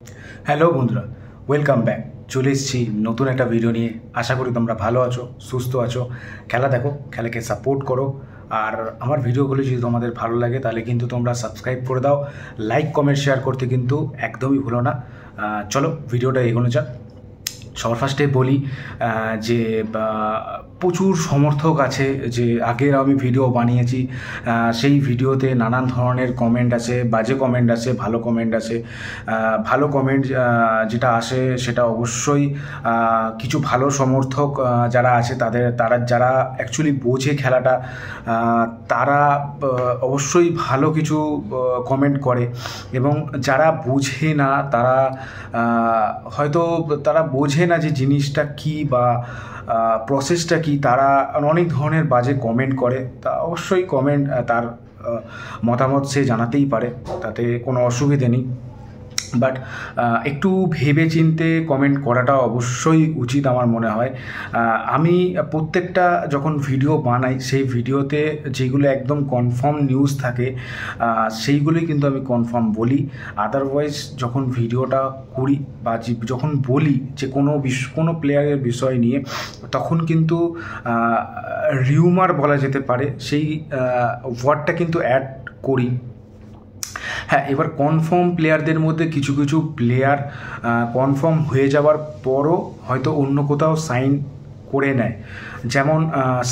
Hello বন্ধুরা, welcome back. চলে এসেছি নতুন একটা ভিডিও নিয়ে। আশা করি তোমরা ভালো আছো, সুস্থ আছো। খেলা দেখো, খেলাকে সাপোর্ট করো। আর আমার ভিডিওগুলো যদি তোমাদের ভালো লাগে তাহলে কিন্তু তোমরা সাবস্ক্রাইব করে দাও, লাইক কমেন্ট শেয়ার করতে কিন্তু একদমই ভুলো না। চলো ভিডিওটা এগোনো যাক। সবার ফার্স্টে বলি যে প্রচুর সমর্থক আছে, যে আগের আমি ভিডিও বানিয়েছি সেই ভিডিওতে নানান ধরনের কমেন্ট আছে, বাজে কমেন্ট আছে, ভালো কমেন্ট আছে। ভালো কমেন্ট যেটা আসে সেটা অবশ্যই কিছু ভালো সমর্থক যারা আছে তারা যারা অ্যাকচুয়ালি বোঝে খেলাটা, তারা অবশ্যই ভালো কিছু কমেন্ট করে। এবং যারা বোঝে না তারা হয়তো তারা বোঝে না যে জিনিসটা কী বা প্রসেসটা কি, তারা অনেক ধরনের বাজে কমেন্ট করে। তা অবশ্যই কমেন্ট তার মতামত সে জানাতেই পারে, তাতে কোনো অসুবিধে নেই। বাট একটু ভেবে চিনতে কমেন্ট করাটা অবশ্যই উচিত আমার মনে হয়। আমি প্রত্যেকটা যখন ভিডিও বানাই সেই ভিডিওতে যেগুলো একদম কনফার্ম নিউজ থাকে সেইগুলোই কিন্তু আমি কনফার্ম বলি। আদারওয়াইজ যখন ভিডিওটা করি বা যখন বলি যে কোনো প্লেয়ারের বিষয় নিয়ে, তখন কিন্তু রিউমার বলা যেতে পারে, সেই ওয়ার্ডটা কিন্তু অ্যাড করি। হ্যাঁ, এবার কনফার্ম প্লেয়ারদের মধ্যে কিছু কিছু প্লেয়ার কনফার্ম হয়ে যাওয়ার পরও হয়তো অন্য কোথাও সাইন করে নেয়। যেমন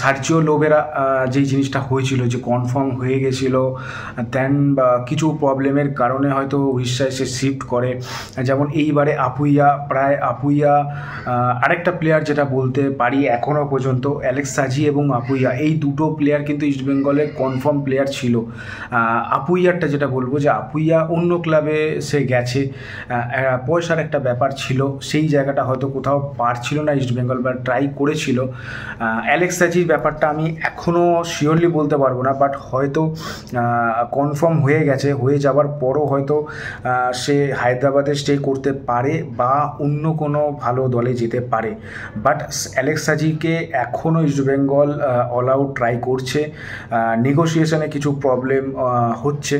সার্জিও লোবেরা যেই জিনিসটা হয়েছিল, যে কনফার্ম হয়ে গেছিল, দেন কিছু প্রবলেমের কারণে হয়তো উড়িষ্যা এসে শিফট করে। যেমন এইবারে আপুইয়া আরেকটা প্লেয়ার যেটা বলতে পারি এখনও পর্যন্ত, অ্যালেক্স সাজি এবং আপুইয়া, এই দুটো প্লেয়ার কিন্তু ইস্টবেঙ্গলের কনফার্ম প্লেয়ার ছিল। আপুইয়ারটা যেটা বলবো, যে আপুইয়া অন্য ক্লাবে সে গেছে, পয়সার একটা ব্যাপার ছিল, সেই জায়গাটা হয়তো কোথাও পারছিল না ইস্টবেঙ্গল, বা ট্রাই করেছিল। অ্যালেক্স সাজির ব্যাপারটা আমি এখনও শিওরলি বলতে পারবো না, বাট হয়তো কনফার্ম হয়ে গেছে, হয়ে যাওয়ার পরও হয়তো সে হায়দ্রাবাদে স্টে করতে পারে বা অন্য কোনো ভালো দলে যেতে পারে। বাট অ্যালেক্স সাজিকে এখনও ইস্টবেঙ্গল অল আউট ট্রাই করছে। নেগোসিয়েশনে কিছু প্রবলেম হচ্ছে,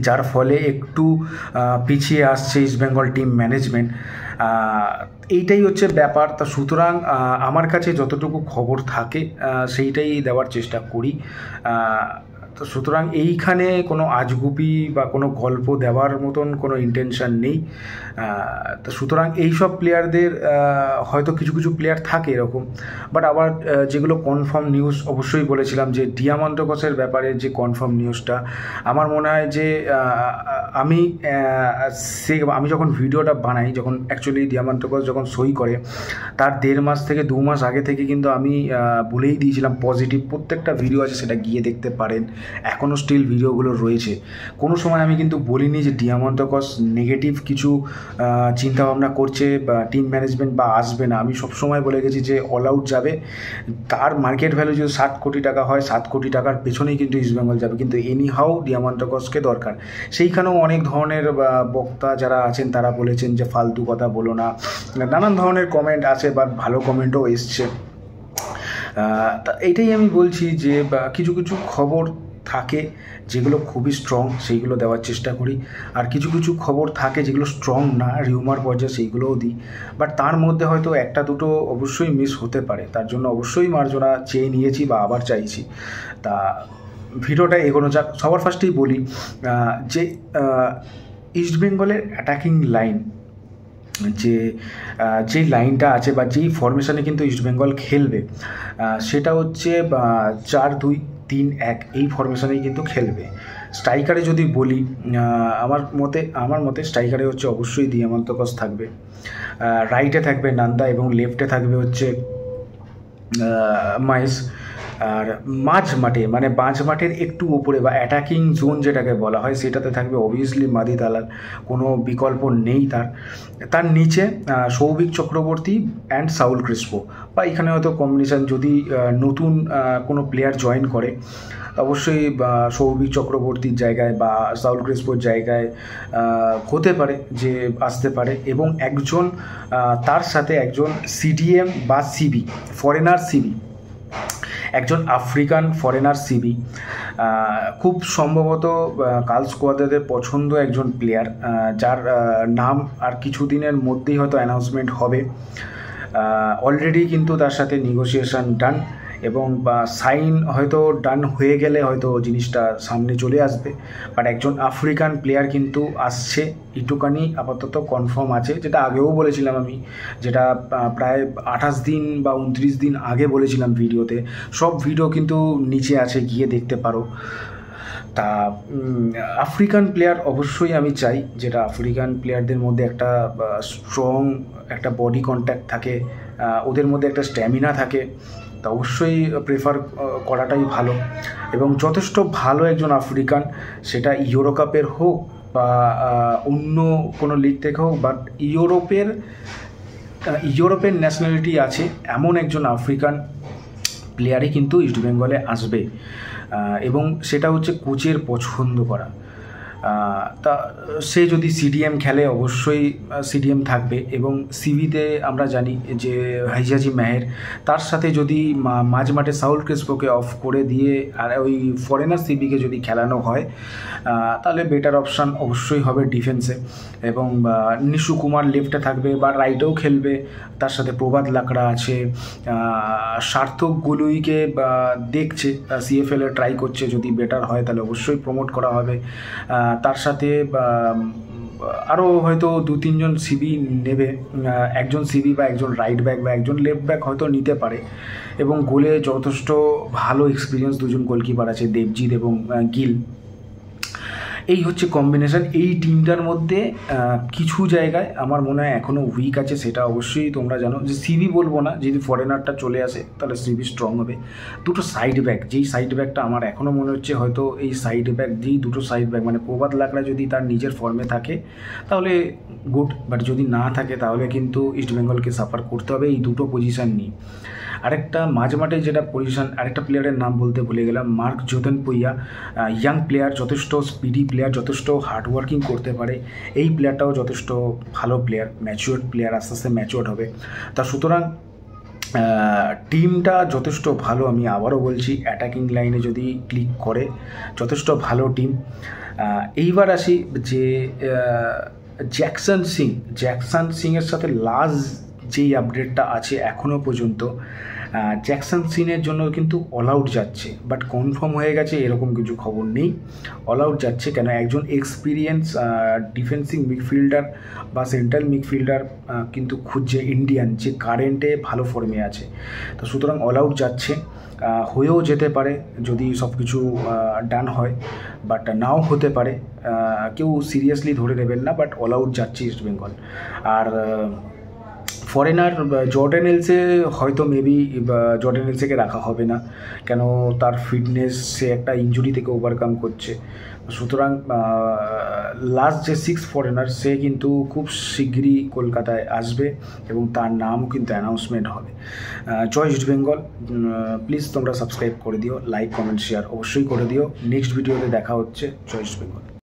যার ফলে একটু পিছিয়ে আসছে ইস্টবেঙ্গল টিম ম্যানেজমেন্ট। এইটাই হচ্ছে ব্যাপার। তা সুতরাং আমার কাছে যতটুকু খবর থাকে সেইটাই দেওয়ার চেষ্টা করি। তো সুতরাং এইখানে কোনো আজগুবি বা কোনো গল্প দেওয়ার মতন কোনো ইন্টেনশন নেই। তো সুতরাং এইসব প্লেয়ারদের হয়তো কিছু কিছু প্লেয়ার থাকে এরকম, বাট আবার যেগুলো কনফার্ম নিউজ, অবশ্যই বলেছিলাম যে ডিয়ামান্টোকসের ব্যাপারে যে কনফার্ম নিউজটা, আমার মনে হয় যে আমি যখন ভিডিওটা বানাই, যখন অ্যাকচুয়ালি ডিয়ামান্টোকস যখন সই করে তার 1.5 মাস থেকে 2 মাস আগে থেকে কিন্তু আমি বলেই দিয়েছিলাম পজিটিভ। প্রত্যেকটা ভিডিও আছে, সেটা গিয়ে দেখতে পারেন, এখনও স্টিল ভিডিওগুলো রয়েছে। কোনো সময় আমি কিন্তু বলিনি যে ডিয়ামান্টোকস নেগেটিভ কিছু চিন্তাভাবনা করছে বা টিম ম্যানেজমেন্ট বা আসবে না। আমি সবসময় বলে গেছি যে অল আউট যাবে, তার মার্কেট ভ্যালু যদি 7 কোটি টাকা হয়, 7 কোটি টাকার পেছনেই কিন্তু ইস্টবেঙ্গল যাবে, কিন্তু এনিহাউ ডিয়ামান্টোকসকে দরকার। সেইখানেও অনেক ধরনের বক্তা যারা আছেন তারা বলেছেন যে ফালতু কথা বলো না, নানান ধরনের কমেন্ট আছে, বা ভালো কমেন্টও এসছে। তা এইটাই আমি বলছি যে কিছু কিছু খবর থাকে যেগুলো খুবই স্ট্রং, সেইগুলো দেওয়ার চেষ্টা করি। আর কিছু কিছু খবর থাকে যেগুলো স্ট্রং না, রিউমার পর্যায়ে, সেইগুলোও দিই। বাট তার মধ্যে হয়তো একটা দুটো অবশ্যই মিস হতে পারে, তার জন্য অবশ্যই মার্জনা চেয়ে নিয়েছি বা আবার চাইছি। তা ভিডিওটা এগোনো যাক। সবার ফার্স্টেই বলি যে ইস্টবেঙ্গলের অ্যাটাকিং লাইন, যেই লাইনটা আছে বা যেই ফরমেশনে কিন্তু ইস্টবেঙ্গল খেলবে, সেটা হচ্ছে 4-2-3-1, এই ফরমেশনেই কিন্তু খেলবে। স্ট্রাইকারে যদি বলি, আমার মতে স্ট্রাইকারে হচ্ছে অবশ্যই ডিয়ামান্টোকস থাকবে, রাইটে থাকবে নান্দা এবং লেফটে থাকবে হচ্ছে মাইস। আর মাঝ মাঠের একটু উপরে বা অ্যাটাকিং জোন যেটাকে বলা হয়, সেটাতে থাকবে অবভিয়াসলি মাদি দালাল, কোনো বিকল্প নেই তার নিচে Souvik Chakraborty and Saul Crespo, বা এখানে হয়তো কম্বিনেশান যদি নতুন কোনো প্লেয়ার জয়েন করে, অবশ্যই সৌভিক চক্রবর্তীর জায়গায় বা সাউল ক্রিস্পোর জায়গায় হতে পারে যে আসতে পারে। এবং তার সাথে একজন সিডিএম বা সিবি, ফরেনার সিবি, একজন আফ্রিকান ফরেনার সিবি, খুব সম্ভবত কাল স্কোয়াডের পছন্দ একজন প্লেয়ার, যার নাম আর কিছুদিনের মধ্যেই হয়তো অ্যানাউন্সমেন্ট হবে। অলরেডি কিন্তু তার সাথে নেগোসিয়েশন ডান, এবং সাইন হয়তো ডান হয়ে গেলে হয়তো জিনিসটা সামনে চলে আসবে। বাট একজন আফ্রিকান প্লেয়ার কিন্তু আসছে, একটুখানি আপাতত কনফার্ম আছে, যেটা আগেও বলেছিলাম আমি, যেটা প্রায় 28 দিন বা 29 দিন আগে বলেছিলাম ভিডিওতে। সব ভিডিও কিন্তু নিচে আছে, গিয়ে দেখতে পারো। তা আফ্রিকান প্লেয়ার অবশ্যই আমি চাই, যেটা আফ্রিকান প্লেয়ারদের মধ্যে একটা স্ট্রং একটা বডি কন্ট্যাক্ট থাকে, ওদের মধ্যে একটা স্ট্যামিনা থাকে, তা অবশ্যই প্রেফার করাটাই ভালো। এবং যথেষ্ট ভালো একজন আফ্রিকান, সেটা ইউরো কাপের হোক বা অন্য কোনো লিগ থেকে হোক, বাট ইউরোপের ন্যাশনালিটি আছে এমন একজন আফ্রিকান প্লেয়ারই কিন্তু ইস্টবেঙ্গলে আসবে, এবং সেটা হচ্ছে কোচের পছন্দ করা। তা সে যদি সিডিএম খেলে অবশ্যই সিডিএম থাকবে, এবং সিভিতে আমরা জানি যে হাইজাজি মেহের, তার সাথে যদি মাঝ মাঠে সাউল ক্রেসপোকে অফ করে দিয়ে আর ওই ফরেনার সিবিকে যদি খেলানো হয়, তাহলে বেটার অপশান অবশ্যই হবে ডিফেন্সে। এবং নিশু কুমার লেফটে থাকবে বা রাইটেও খেলবে, তার সাথে প্রভাত লাকড়া আছে, সার্থক গুলুইকে দেখছে, সিএফএল এ ট্রাই করছে, যদি বেটার হয় তাহলে অবশ্যই প্রমোট করা হবে। তার সাথে আরও হয়তো 2-3 জন সিবি নেবে, একজন সিবি বা একজন রাইট ব্যাক বা একজন লেফট ব্যাক হয়তো নিতে পারে। এবং গোলে যথেষ্ট ভালো এক্সপিরিয়েন্স দুজন গোলকিপার আছে, দেবজিৎ এবং গিল। এই হচ্ছে কম্বিনেশন। এই টিমটার মধ্যে কিছু জায়গায় আমার মনে হয় এখনও উইক আছে, সেটা অবশ্যই তোমরা জানো। যে সিবি বলবো না, যদি ফরেনারটা চলে আসে তাহলে সিবি স্ট্রং হবে। দুটো সাইড ব্যাক, যেই সাইড ব্যাকটা আমার এখনও মনে হচ্ছে হয়তো এই সাইড ব্যাক, যেই দুটো সাইড ব্যাক মানে প্রভাত লাকড়া যদি তার নিজের ফর্মে থাকে তাহলে গুড, বাট যদি না থাকে তাহলে কিন্তু ইস্টবেঙ্গলকে সাফার করতে হবে এই দুটো পজিশান নিয়ে। আরেকটা মাঝ মাঠে যেটা পজিশন, আরেকটা প্লেয়ারের নাম বলতে ভুলে গেলাম, মার্ক জোতেন পুইয়া, ইয়াং প্লেয়ার, যথেষ্ট স্পিডি প্লেয়ার, যথেষ্ট হার্ডওয়ার্কিং করতে পারে। এই প্লেয়ারটাও যথেষ্ট ভালো প্লেয়ার, ম্যাচিওর্ড প্লেয়ার, আস্তে আস্তে ম্যাচিওর্ড হবে। তা সুতরাং টিমটা যথেষ্ট ভালো, আমি আবারও বলছি, অ্যাটাকিং লাইনে যদি ক্লিক করে যথেষ্ট ভালো টিম। এইবার আসি যে জ্যাকসন সিংয়ের সাথে লাস্ট যেই আপডেটটা আছে এখনও পর্যন্ত, জ্যাকসন সিনের জন্য কিন্তু অল আউট যাচ্ছে, বাট কনফার্ম হয়ে গেছে এরকম কিছু খবর নেই। অল আউট যাচ্ছে কেন? একজন এক্সপিরিয়েন্স ডিফেন্সিং মিডফিল্ডার বা সেন্ট্রাল মিডফিল্ডার কিন্তু খুঁজছে ইন্ডিয়ান, যে কারেন্টে ভালো ফর্মে আছে। তো সুতরাং অল আউট যাচ্ছে, হয়েও যেতে পারে যদি সব কিছু ডান হয়, বাট নাও হতে পারে, কেউ সিরিয়াসলি ধরে নেবেন না, বাট অল আউট যাচ্ছে ইস্টবেঙ্গল। আর ফরেনার জর্ডেন এলসে হয়তো মেবি জর্ডেন এলসেকে রাখা হবে না, কেন তার ফিটনেস, সে একটা ইনজুরি থেকে ওভারকাম করছে। সুতরাং লাস্ট যে 6 ফরেনার, সে কিন্তু খুব শীঘ্রই কলকাতায় আসবে এবং তার নামও কিন্তু অ্যানাউন্সমেন্ট হবে। জয় ইস্টবেঙ্গল। প্লিজ তোমরা সাবস্ক্রাইব করে দিও, লাইক কমেন্ট শেয়ার অবশ্যই করে দিও। নেক্সট ভিডিওতে দেখা হচ্ছে। জয় ইস্টবেঙ্গল।